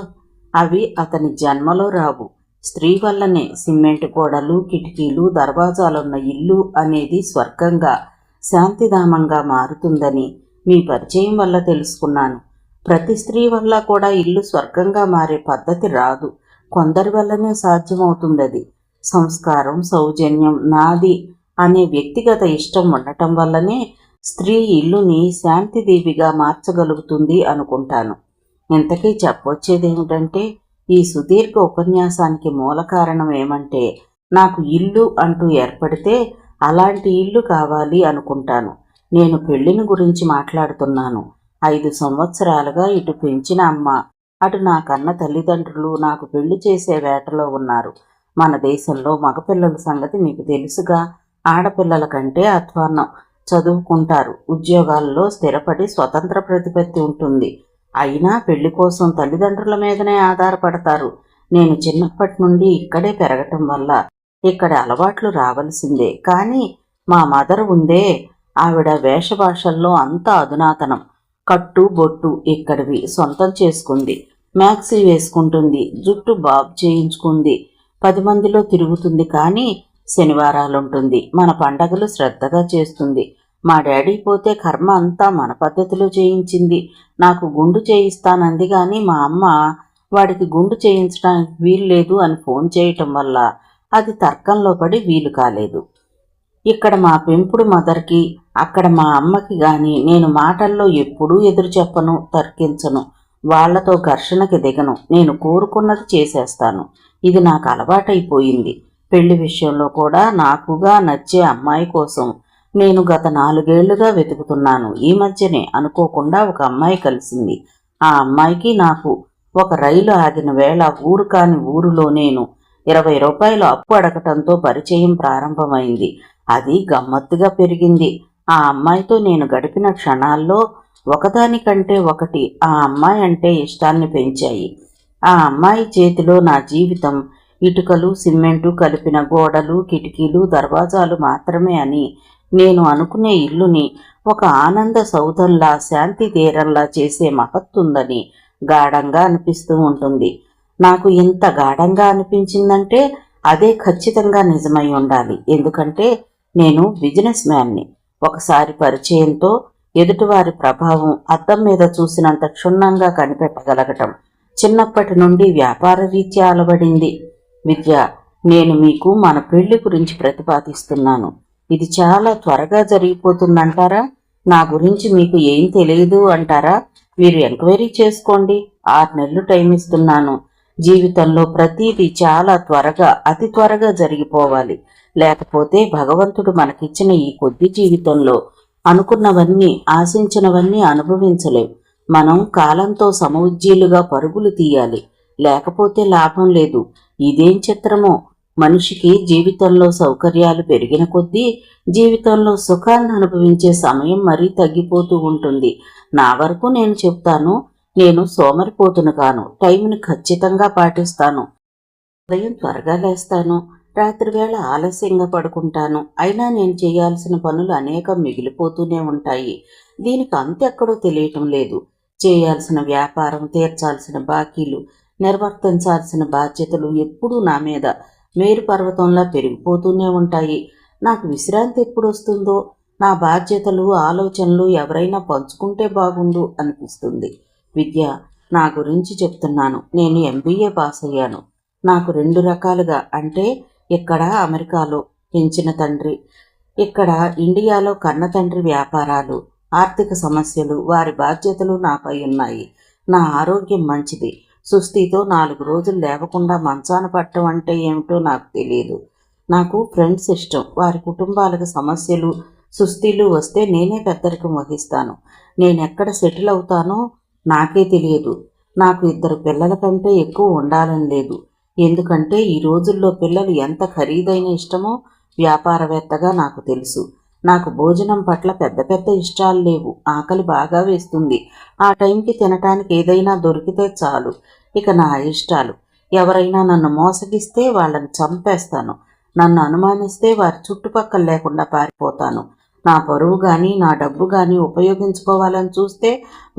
అవి అతని జన్మలో రావు. స్త్రీ వల్లనే సిమెంట్ గోడలు కిటికీలు దర్వాజాలున్న ఇల్లు అనేది స్వర్గంగా శాంతిధామంగా మారుతుందని మీ పరిచయం వల్ల తెలుసుకున్నాను. ప్రతి స్త్రీ వల్ల కూడా ఇల్లు స్వర్గంగా మారే పద్ధతి రాదు. కొందరి వల్లనే సాధ్యమవుతుందది. సంస్కారం సౌజన్యం నాది అనే వ్యక్తిగత ఇష్టం ఉండటం వల్లనే స్త్రీ ఇల్లుని శాంతిదేవిగా మార్చగలుగుతుంది అనుకుంటాను. ఇంతకీ చెప్పొచ్చేదేమిటంటే, ఈ సుదీర్ఘ ఉపన్యాసానికి మూల కారణం ఏమంటే, నాకు ఇల్లు అంటూ ఏర్పడితే అలాంటి ఇల్లు కావాలి అనుకుంటాను. నేను పెళ్లిని గురించి మాట్లాడుతున్నాను. 5 సంవత్సరాలుగా ఇటు పెంచిన అమ్మ, అటు నా కన్న తల్లిదండ్రులు నాకు పెళ్లి చేసే వేటలో ఉన్నారు. మన దేశంలో మగపిల్లల సంగతి మీకు తెలుసుగా. ఆడపిల్లల కంటే అధ్వాన్నం. చదువుకుంటారు, ఉద్యోగాల్లో స్థిరపడి స్వతంత్ర ప్రతిపత్తి ఉంటుంది. అయినా పెళ్లి కోసం తల్లిదండ్రుల మీదనే ఆధారపడతారు. నేను చిన్నప్పటి నుండి ఇక్కడే పెరగటం వల్ల ఇక్కడ అలవాట్లు రావలసిందే. కానీ మా మదర్ ఉందే, ఆవిడ వేషభాషల్లో అంత అధునాతనం. కట్టు బొట్టు ఇక్కడివి సొంతం చేసుకుంది. మ్యాక్సీ వేసుకుంటుంది, జుట్టు బాబ్ చేయించుకుంది, 10 మందిలో తిరుగుతుంది. కానీ శనివారాలుంటుంది, మన పండగలు శ్రద్ధగా చేస్తుంది. మా డాడీ పోతే కర్మ అంతా మన పద్ధతిలో చేయించింది. నాకు గుండు చేయిస్తానంది కానీ మా అమ్మ వాడికి గుండు చేయించడానికి వీల్లేదు అని ఫోన్ చేయటం వల్ల అది తర్కంలో పడి వీలు కాలేదు. ఇక్కడ మా పెంపుడు మదర్కి అక్కడ మా అమ్మకి గాని నేను మాటల్లో ఎప్పుడూ ఎదురు చెప్పను, తర్కించను. వాళ్లతో ఘర్షణకి దిగను. నేను కోరుకున్నది చేసేస్తాను. ఇది నాకు అలవాటైపోయింది. పెళ్లి విషయంలో కూడా నాకుగా నచ్చే అమ్మాయి కోసం నేను గత 4 ఏళ్లుగా వెతుకుతున్నాను. ఈ మధ్యనే అనుకోకుండా ఒక అమ్మాయి కలిసింది. ఆ అమ్మాయికి నాకు ఒక రైలు ఆగిన వేళ ఊరు కాని ఊరులో నేను 20 రూపాయలు అప్పు అడగటంతో పరిచయం ప్రారంభమైంది. అది గమ్మత్తుగా పెరిగింది. ఆ అమ్మాయితో నేను గడిపిన క్షణాల్లో ఒకదానికంటే ఒకటి ఆ అమ్మాయి అంటే ఇష్టాన్ని పెంచాయి. ఆ అమ్మాయి చేతిలో నా జీవితం ఇటుకలు సిమెంటు కలిపిన గోడలు కిటికీలు దర్వాజాలు మాత్రమే అని నేను అనుకునే ఇల్లుని ఒక ఆనంద సౌధంలా శాంతి తీరంలా చేసే మహత్తుందని గాఢంగా అనిపిస్తూ ఉంటుంది. నాకు ఇంత గాఢంగా అనిపించిందంటే అదే ఖచ్చితంగా నిజమై ఉండాలి. ఎందుకంటే నేను బిజినెస్ మ్యాన్ని. ఒకసారి పరిచయంతో ఎదుటివారి ప్రభావం అద్దం మీద చూసినంత క్షుణ్ణంగా కనిపెట్టగలగటం చిన్నప్పటి నుండి వ్యాపార రీత్యా అలవడింది. విద్య, నేను మీకు మన పెళ్లి గురించి ప్రతిపాదిస్తున్నాను. ఇది చాలా త్వరగా జరిగిపోతుందంటారా? నా గురించి మీకు ఏం తెలియదు అంటారా? మీరు ఎంక్వైరీ చేసుకోండి. 6 నెలలు టైం ఇస్తున్నాను. జీవితంలో ప్రతిదీ చాలా త్వరగా అతి త్వరగా జరిగిపోవాలి. లేకపోతే భగవంతుడు మనకిచ్చిన ఈ కొద్ది జీవితంలో అనుకున్నవన్నీ ఆశించినవన్నీ అనుభవించలేం. మనం కాలంతో సమఉజ్జీలుగా పరుగులు తీయాలి. లేకపోతే లాభం లేదు. ఇదేం చిత్రమో, మనిషికి జీవితంలో సౌకర్యాలు పెరిగిన కొద్దీ జీవితంలో సుఖాన్ని అనుభవించే సమయం మరీ తగ్గిపోతూ ఉంటుంది. నా వరకు నేను చెప్తాను. నేను సోమరిపోతును కాను. టైంని ఖచ్చితంగా పాటిస్తాను. ఉదయం త్వరగా లేస్తాను. రాత్రివేళ ఆలస్యంగా పడుకుంటాను. అయినా నేను చేయాల్సిన పనులు అనేకం మిగిలిపోతూనే ఉంటాయి. దీనికి అంతెక్కడో తెలియటం లేదు. చేయాల్సిన వ్యాపారం, తీర్చాల్సిన బాకీలు, నిర్వర్తించాల్సిన బాధ్యతలు ఎప్పుడూ నా మీద మేరు పర్వతంలా పెరిగిపోతూనే ఉంటాయి. నాకు విశ్రాంతి ఎప్పుడు వస్తుందో, నా బాధ్యతలు ఆలోచనలు ఎవరైనా పంచుకుంటే బాగుండు అనిపిస్తుంది. విద్య, నా గురించి చెప్తున్నాను. నేను MBA పాస్ అయ్యాను. నాకు 2 రకాలుగా, అంటే ఇక్కడ అమెరికాలో పెంచిన తండ్రి, ఇక్కడ ఇండియాలో కన్న తండ్రి వ్యాపారాలు, ఆర్థిక సమస్యలు, వారి బాధ్యతలు నాపై ఉన్నాయి. నా ఆరోగ్యం మంచిది. సుస్థితో 4 రోజులు లేవకుండా మంచాన పట్టడం అంటే ఏమిటో నాకు తెలియదు. నాకు ఫ్రెండ్స్ ఇష్టం. వారి కుటుంబాలకు సమస్యలు సుస్థిలు వస్తే నేనే పెద్దరికం వహిస్తాను. నేనెక్కడ సెటిల్ అవుతానో నాకే తెలియదు. నాకు 2 పిల్లల కంటే ఎక్కువ ఉండాలని లేదు. ఎందుకంటే ఈ రోజుల్లో పిల్లలు ఎంత ఖరీదైన ఇష్టమో వ్యాపారవేత్తగా నాకు తెలుసు. నాకు భోజనం పట్ల పెద్ద పెద్ద ఇష్టాలు లేవు. ఆకలి బాగా వేస్తుంది. ఆ టైంకి తినటానికి ఏదైనా దొరికితే చాలు. ఇక నా ఇష్టాలు, ఎవరైనా నన్ను మోసగిస్తే వాళ్ళని చంపేస్తాను. నన్ను అనుమానిస్తే వారి చుట్టుపక్కల లేకుండా పారిపోతాను. నా పరువు కానీ నా డబ్బు కానీ ఉపయోగించుకోవాలని చూస్తే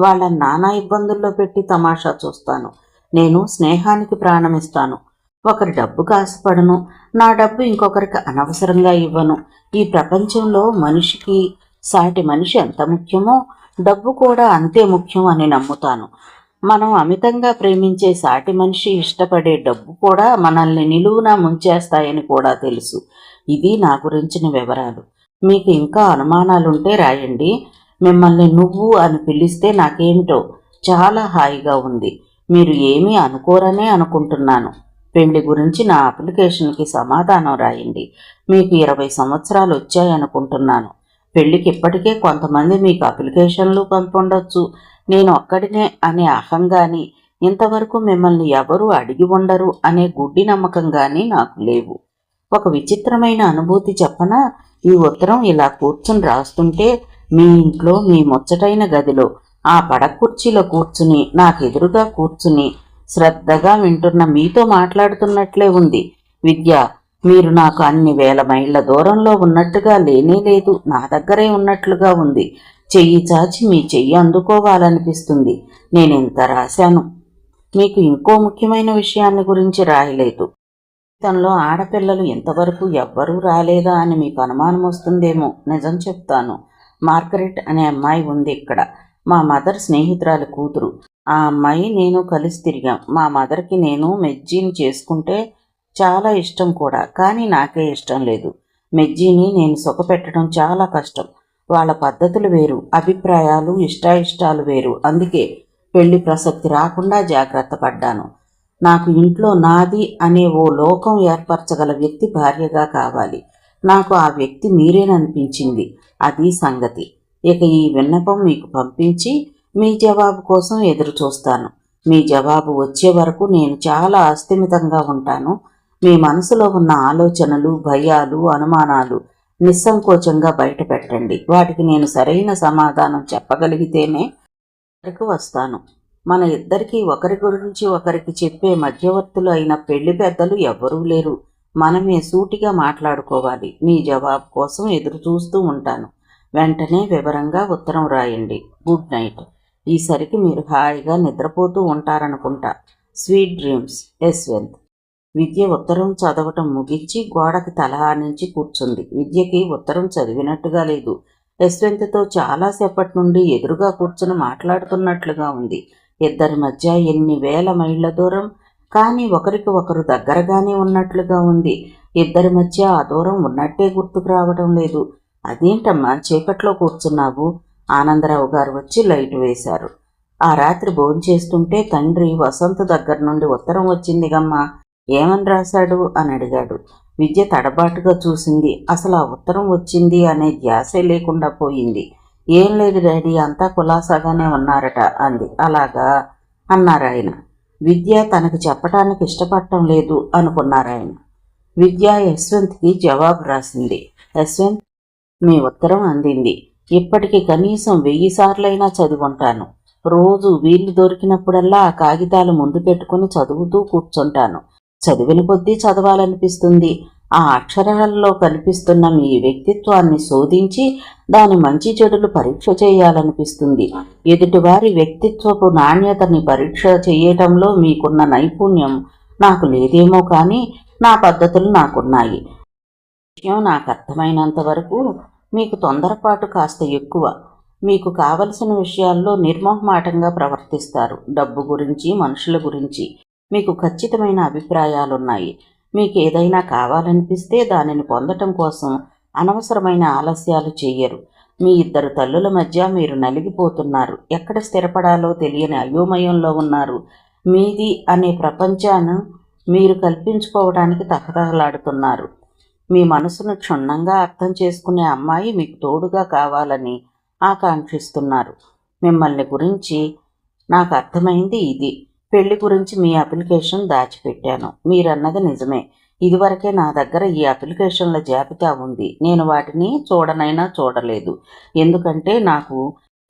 వాళ్ళని నానా ఇబ్బందుల్లో పెట్టి తమాషా చూస్తాను. నేను స్నేహానికి ప్రాణమిస్తాను. ఒకరి డబ్బుకు ఆశపడను. నా డబ్బు ఇంకొకరికి అనవసరంగా ఇవ్వను. ఈ ప్రపంచంలో మనిషికి సాటి మనిషి ఎంత ముఖ్యమో డబ్బు కూడా అంతే ముఖ్యం అని నమ్ముతాను. మనం అమితంగా ప్రేమించే సాటి మనిషి ఇష్టపడే డబ్బు కూడా మనల్ని నిలువునా ముంచేస్తాయని కూడా తెలుసు. ఇది నా గురించిన వివరాలు. మీకు ఇంకా అనుమానాలుంటే రాయండి. మిమ్మల్ని నువ్వు అని పిలిస్తే నాకేమిటో చాలా హాయిగా ఉంది. మీరు ఏమీ అనుకోరనే అనుకుంటున్నాను. పెళ్లి గురించి నా అప్లికేషన్కి సమాధానం రాయండి. మీకు 20 సంవత్సరాలు వచ్చాయనుకుంటున్నాను. పెళ్లికి ఇప్పటికే కొంతమంది మీకు అప్లికేషన్లు పంపుండొచ్చు. నేను ఒక్కడినే అనే అహంగాని, ఇంతవరకు మిమ్మల్ని ఎవరూ అడిగి ఉండరు అనే గుడ్డి నమ్మకం కానీ నాకు లేవు. ఒక విచిత్రమైన అనుభూతి చెప్పనా? ఈ ఉత్తరం ఇలా కూర్చుని రాస్తుంటే మీ ఇంట్లో మీ ముచ్చటైన గదిలో ఆ పడక కుర్చీలో కూర్చుని నాకెదురుగా కూర్చుని శ్రద్ధగా వింటున్న మీతో మాట్లాడుతున్నట్లే ఉంది. విద్య, మీరు నాకు అన్ని వేల మైళ్ళ దూరంలో ఉన్నట్టుగా లేనేలేదు. నా దగ్గరే ఉన్నట్లుగా ఉంది. చెయ్యి చాచి మీ చెయ్యి అందుకోవాలనిపిస్తుంది. నేనెంత రాశాను. మీకు ఇంకో ముఖ్యమైన విషయాన్ని గురించి రాయలేదు. జీవితంలో ఆడపిల్లలు ఇంతవరకు ఎవ్వరూ రాలేదా అని మీకు అనుమానం వస్తుందేమో. నిజం చెప్తాను. మార్గరెట్ అనే అమ్మాయి ఉంది ఇక్కడ. మా మదర్ స్నేహితురాలి కూతురు. ఆ అమ్మాయి నేను కలిసి తిరిగాం. మా మదర్కి నేను మెజ్జీని చేసుకుంటే చాలా ఇష్టం కూడా. కానీ నాకే ఇష్టం లేదు. మెజ్జీని నేను సుఖపెట్టడం చాలా కష్టం. వాళ్ళ పద్ధతులు వేరు, అభిప్రాయాలు ఇష్టాయిష్టాలు వేరు. అందుకే పెళ్లి ప్రసక్తి రాకుండా జాగ్రత్త పడ్డాను. నాకు ఇంట్లో నాది అనే ఓ లోకం ఏర్పరచగల వ్యక్తి భార్యగా కావాలి. నాకు ఆ వ్యక్తి మీరేననిపించింది. అది సంగతి. ఇక ఈ విన్నపం మీకు పంపించి మీ జవాబు కోసం ఎదురు చూస్తాను. మీ జవాబు వచ్చే వరకు నేను చాలా అస్థిమితంగా ఉంటాను. మీ మనసులో ఉన్న ఆలోచనలు, భయాలు, అనుమానాలు నిస్సంకోచంగా బయట పెట్టండి. వాటికి నేను సరైన సమాధానం చెప్పగలిగితేనే ఇక్కడికి వస్తాను. మన ఇద్దరికీ ఒకరి గురించి ఒకరికి చెప్పే మధ్యవర్తులు అయిన పెళ్లి పెద్దలు ఎవ్వరూ లేరు. మనమే సూటిగా మాట్లాడుకోవాలి. మీ జవాబు కోసం ఎదురు చూస్తూ ఉంటాను. వెంటనే వివరంగా ఉత్తరం రాయండి. Good night. ఈసరికి మీరు హాయిగా నిద్రపోతూ ఉంటారనుకుంటా. Sweet dreams. యశ్వంత్. విద్య ఉత్తరం చదవటం ముగించి గోడకి తల ఆనించి కూర్చుంది. విద్యకి ఉత్తరం చదివినట్టుగా లేదు. యశ్వంత్తో చాలాసేపటి నుండి ఎదురుగా కూర్చుని మాట్లాడుతున్నట్లుగా ఉంది. ఇద్దరి మధ్య ఎన్ని వేల మైళ్ళ దూరం, కానీ ఒకరికి ఒకరు దగ్గరగానే ఉన్నట్లుగా ఉంది. ఇద్దరి మధ్య ఆ దూరం ఉన్నట్టే గుర్తుకు రావడం లేదు. అదేంటమ్మా చీకట్లో కూర్చున్నావు? ఆనందరావు గారు వచ్చి లైట్ వేశారు. ఆ రాత్రి భోంచేస్తుంటే తండ్రి వసంత్ దగ్గర నుండి ఉత్తరం వచ్చిందిగమ్మా. ఏమని రాశాడు అని అడిగాడు. విద్య తడబాటుగా చూసింది. అసలు ఆ ఉత్తరం వచ్చింది అనే ధ్యాసే లేకుండా పోయింది. ఏం లేదు డాడీ, అంతా కులాసాగానే ఉన్నారట అంది. అలాగా అన్నారాయన. విద్య తనకి చెప్పటానికి ఇష్టపడటం లేదు అనుకున్నారాయన. విద్య యశ్వంత్కి జవాబు రాసింది. యశ్వంత్, మీ ఉత్తరం అందింది. ఇప్పటికి కనీసం 1000 సార్లైనా చదువుంటాను. రోజు వీలు దొరికినప్పుడల్లా ఆ కాగితాలు ముందు పెట్టుకుని చదువుతూ కూర్చుంటాను. చదివిన కొద్దీ చదవాలనిపిస్తుంది. ఆ అక్షరాలలో కనిపిస్తున్న మీ వ్యక్తిత్వాన్ని శోధించి దాని మంచి చెడులు పరీక్ష చేయాలనిపిస్తుంది. ఎదుటివారి వ్యక్తిత్వపు నాణ్యతని పరీక్ష చేయటంలో మీకున్న నైపుణ్యం నాకు లేదేమో, కానీ నా పద్ధతులు నాకున్నాయి. విషయం నాకు అర్థమైనంత వరకు మీకు తొందరపాటు కాస్త ఎక్కువ. మీకు కావలసిన విషయాల్లో నిర్మోహమాటంగా ప్రవర్తిస్తారు. డబ్బు గురించి, మనుషుల గురించి మీకు ఖచ్చితమైన అభిప్రాయాలున్నాయి. మీకు ఏదైనా కావాలనిపిస్తే దానిని పొందటం కోసం అనవసరమైన ఆలస్యాలు చెయ్యరు. మీ ఇద్దరు తల్లుల మధ్య మీరు నలిగిపోతున్నారు. ఎక్కడ స్థిరపడాలో తెలియని అయోమయంలో ఉన్నారు. మీది అనే ప్రపంచాన్ని మీరు కల్పించుకోవడానికి తహతహలాడుతున్నారు. మీ మనసును క్షుణ్ణంగా అర్థం చేసుకునే అమ్మాయి మీకు తోడుగా కావాలని ఆకాంక్షిస్తున్నారు. మిమ్మల్ని గురించి నాకు అర్థమైంది ఇది. పెళ్లి గురించి మీ అప్లికేషన్ దాచిపెట్టాను. మీరన్నది నిజమే. ఇదివరకే నా దగ్గర ఈ అప్లికేషన్ల జాబితా ఉంది. నేను వాటిని చూడనైనా చూడలేదు. ఎందుకంటే నాకు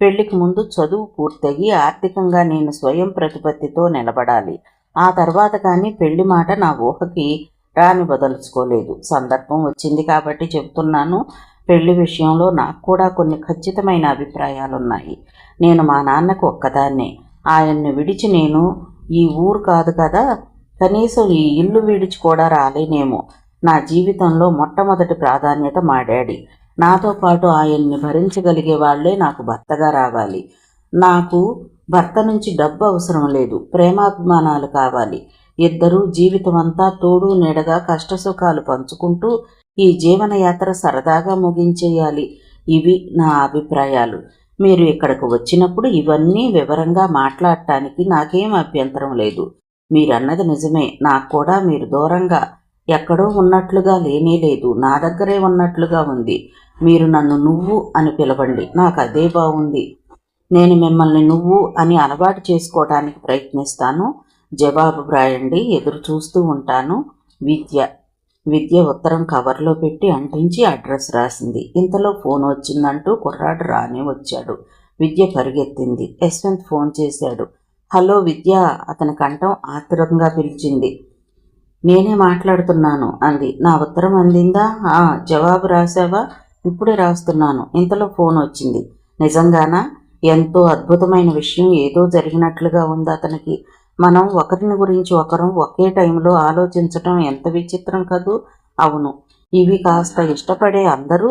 పెళ్లికి ముందు చదువు పూర్తయి ఆర్థికంగా నేను స్వయం ప్రతిపత్తితో నిలబడాలి. ఆ తర్వాత కానీ పెళ్లి మాట నా ఊహకి రానివ్వదలుచుకోలేదు. సందర్భం వచ్చింది కాబట్టి చెబుతున్నాను. పెళ్లి విషయంలో నాకు కూడా కొన్ని ఖచ్చితమైన అభిప్రాయాలున్నాయి. నేను మా నాన్నకు ఒక్కదాన్నే. ఆయన్ని విడిచి నేను ఈ ఊరు కాదు కదా, కనీసం ఈ ఇల్లు విడిచి కూడా రాలేనేమో. నా జీవితంలో మొట్టమొదటి ప్రాధాన్యత మా డాడీ. నాతో పాటు ఆయన్ని భరించగలిగే వాళ్లే నాకు భర్తగా రావాలి. నాకు భర్త నుంచి డబ్బు అవసరం లేదు, ప్రేమాభిమానాలు కావాలి. ఇద్దరూ జీవితం అంతా తోడు నీడగా కష్టసుఖాలు పంచుకుంటూ ఈ జీవనయాత్ర సరదాగా ముగించేయాలి. ఇవి నా అభిప్రాయాలు. మీరు ఇక్కడకు వచ్చినప్పుడు ఇవన్నీ వివరంగా మాట్లాడటానికి నాకేం అభ్యంతరం లేదు. మీరన్నది నిజమే. నాకు కూడా మీరు దూరంగా ఎక్కడో ఉన్నట్లుగా లేనేలేదు, నా దగ్గరే ఉన్నట్లుగా ఉంది. మీరు నన్ను నువ్వు అని పిలవండి, నాకు అదే బాగుంది. నేను మిమ్మల్ని నువ్వు అని అలవాటు చేసుకోవడానికి ప్రయత్నిస్తాను. జవాబు వ్రాయండి, ఎదురు చూస్తూ ఉంటాను. విద్య ఉత్తరం కవర్లో పెట్టి అంటించి అడ్రస్ రాసింది. ఇంతలో ఫోన్ వచ్చిందంటూ కుర్రాడు రానే వచ్చాడు. విద్య పరిగెత్తింది. యశ్వంత్ ఫోన్ చేశాడు. హలో విద్య, అతని కంఠం ఆతురంగా పిలిచింది. నేనే మాట్లాడుతున్నాను అంది. నా ఉత్తరం అందిందా? జవాబు రాశావా? ఇప్పుడే రాస్తున్నాను. ఇంతలో ఫోన్ వచ్చింది. నిజంగానా? ఎంతో అద్భుతమైన విషయం ఏదో జరిగినట్లుగా ఉంది అతనికి. మనం ఒకరిని గురించి ఒకరం ఒకే టైంలో ఆలోచించటం ఎంత విచిత్రం కదూ. అవును, ఇవి కాస్త ఇష్టపడే అందరూ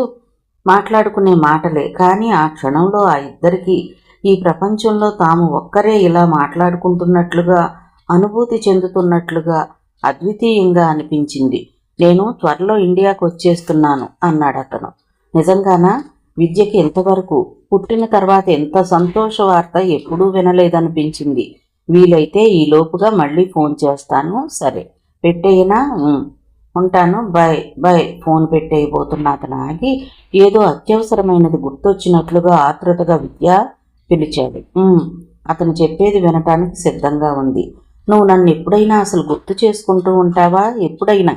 మాట్లాడుకునే మాటలే. కానీ ఆ క్షణంలో ఆ ఇద్దరికీ ఈ ప్రపంచంలో తాము ఒక్కరే ఇలా మాట్లాడుకుంటున్నట్లుగా, అనుభూతి చెందుతున్నట్లుగా అద్వితీయంగా అనిపించింది. నేను త్వరలో ఇండియాకు వచ్చేస్తున్నాను అన్నాడు అతను. నిజంగానా? విద్యకి ఇంతవరకు పుట్టిన తర్వాత ఎంత సంతోష వార్త ఎప్పుడూ వినలేదనిపించింది. వీలైతే ఈ లోపుగా మళ్ళీ ఫోన్ చేస్తాను. సరే పెట్టేయనా? ఉంటాను, బాయ్ బాయ్. ఫోన్ పెట్టేయబోతున్న అతను ఆగి ఏదో అత్యవసరమైనది గుర్తొచ్చినట్లుగా ఆతృతగా విద్య పిలిచాడు. అతను చెప్పేది వినటానికి సిద్ధంగా ఉంది. నువ్వు నన్ను ఎప్పుడైనా అసలు గుర్తు చేసుకుంటూ ఉంటావా? ఎప్పుడైనా?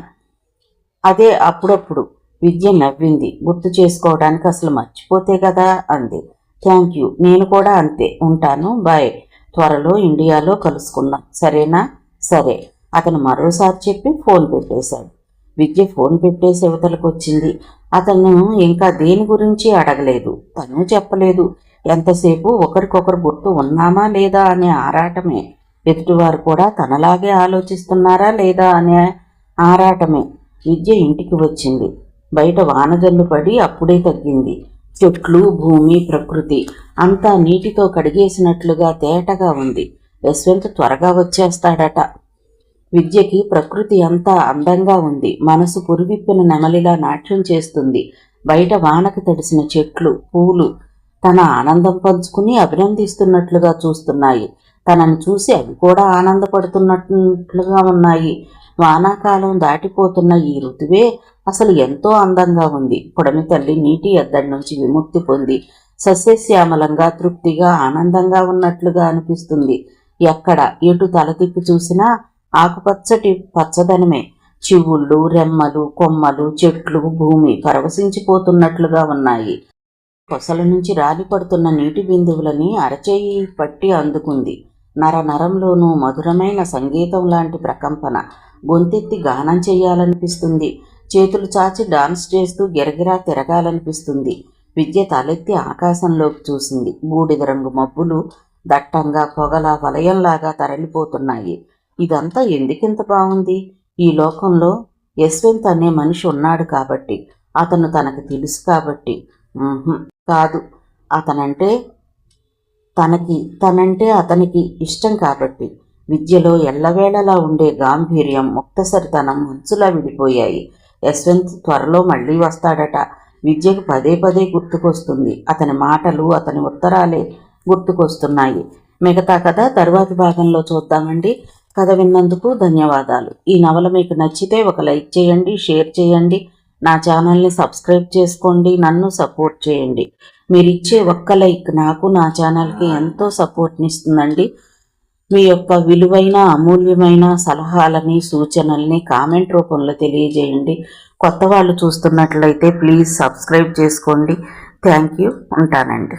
అదే అప్పుడప్పుడు. విద్య నవ్వింది. గుర్తు చేసుకోవడానికి అసలు మర్చిపోతే కదా అంది. థ్యాంక్ యూ, నేను కూడా అంతే. ఉంటాను, బాయ్. త్వరలో ఇండియాలో కలుసుకుందాం, సరేనా? సరే. అతను మరోసారి చెప్పి ఫోన్ పెట్టేశాడు. విద్య ఫోన్ పెట్టేసి యువతలకు వచ్చింది. అతను ఇంకా దేని గురించి అడగలేదు, తను చెప్పలేదు. ఎంతసేపు ఒకరికొకరు గుర్తు ఉన్నామా లేదా అనే ఆరాటమే. ఎదుటివారు కూడా తనలాగే ఆలోచిస్తున్నారా లేదా అనే ఆరాటమే. విద్య ఇంటికి వచ్చింది. బయట వానజల్లు పడి అప్పుడే తగ్గింది. చెట్లు, భూమి, ప్రకృతి అంతా నీటితో కడిగేసినట్లుగా తేటగా ఉంది. యశ్వంత్ త్వరగా వచ్చేస్తాడట. విద్యకి ప్రకృతి అంతా అందంగా ఉంది. మనసు పురివిప్పిన నెమలిలా నాట్యం చేస్తుంది. బయట వానకు తడిసిన చెట్లు, పూలు తన ఆనందం పంచుకుని అభినందిస్తున్నట్లుగా చూస్తున్నాయి. తనను చూసి అవి కూడా ఆనందపడుతున్నట్లుగా ఉన్నాయి. వానాకాలం దాటిపోతున్న ఈ ఋతువే అసలు ఎంతో అందంగా ఉంది. పొడమి తల్లి నీటి ఎద్దడి నుంచి విముక్తి పొంది సస్యశ్యామలంగా, తృప్తిగా, ఆనందంగా ఉన్నట్లుగా అనిపిస్తుంది. ఎక్కడ ఎటు తల తిప్పి చూసినా ఆకుపచ్చటి పచ్చదనమే. చివుళ్ళు, రెమ్మలు, కొమ్మలు, చెట్లు, భూమి పరవశించిపోతున్నట్లుగా ఉన్నాయి. కొసల నుంచి రాలిపడుతున్న నీటి బిందువులని అరచేయి పట్టి అందుకుంది. నరంలోనూ మధురమైన సంగీతం లాంటి ప్రకంపన. గొంతెత్తి గానం చెయ్యాలనిపిస్తుంది. చేతులు చాచి డాన్స్ చేస్తూ గిరగిరా తిరగాలనిపిస్తుంది. విద్య తలెత్తి ఆకాశంలోకి చూసింది. బూడిద రంగు మబ్బులు దట్టంగా పొగలా వలయంలాగా తరలిపోతున్నాయి. ఇదంతా ఎందుకింత బాగుంది? ఈ లోకంలో యశ్వంత్ అనే మనిషి ఉన్నాడు కాబట్టి, అతను తనకు తెలుసు కాబట్టి. కాదు, తనంటే అతనికి ఇష్టం కాబట్టి. విద్యలో ఎల్లవేళలా ఉండే గాంభీర్యం, ముక్తసరితనం మంచులా విడిపోయాయి. యశ్వంత్ త్వరలో మళ్ళీ వస్తాడట. విద్యకు పదే పదే గుర్తుకొస్తుంది. అతని మాటలు, అతని ఉత్తరాలే గుర్తుకొస్తున్నాయి. మిగతా కథ తరువాతి భాగంలో చూద్దామండి. కథ విన్నందుకు ధన్యవాదాలు. ఈ నవల మీకు నచ్చితే ఒక లైక్ చేయండి, షేర్ చేయండి. నా ఛానల్ని సబ్స్క్రైబ్ చేసుకోండి, నన్ను సపోర్ట్ చేయండి. మీరు ఇచ్చే ఒక్క లైక్ నాకు నా ఛానల్కి ఎంతో సపోర్ట్ని ఇస్తుందండి. మీ యొక్క విలువైన అమూల్యమైన సలహాలని సూచనల్ని కామెంట్ రూపంలో తెలియజేయండి. కొత్త వాళ్ళు చూస్తున్నట్లయితే ప్లీజ్ సబ్స్క్రైబ్ చేసుకోండి. Thank you. ఉంటానండి.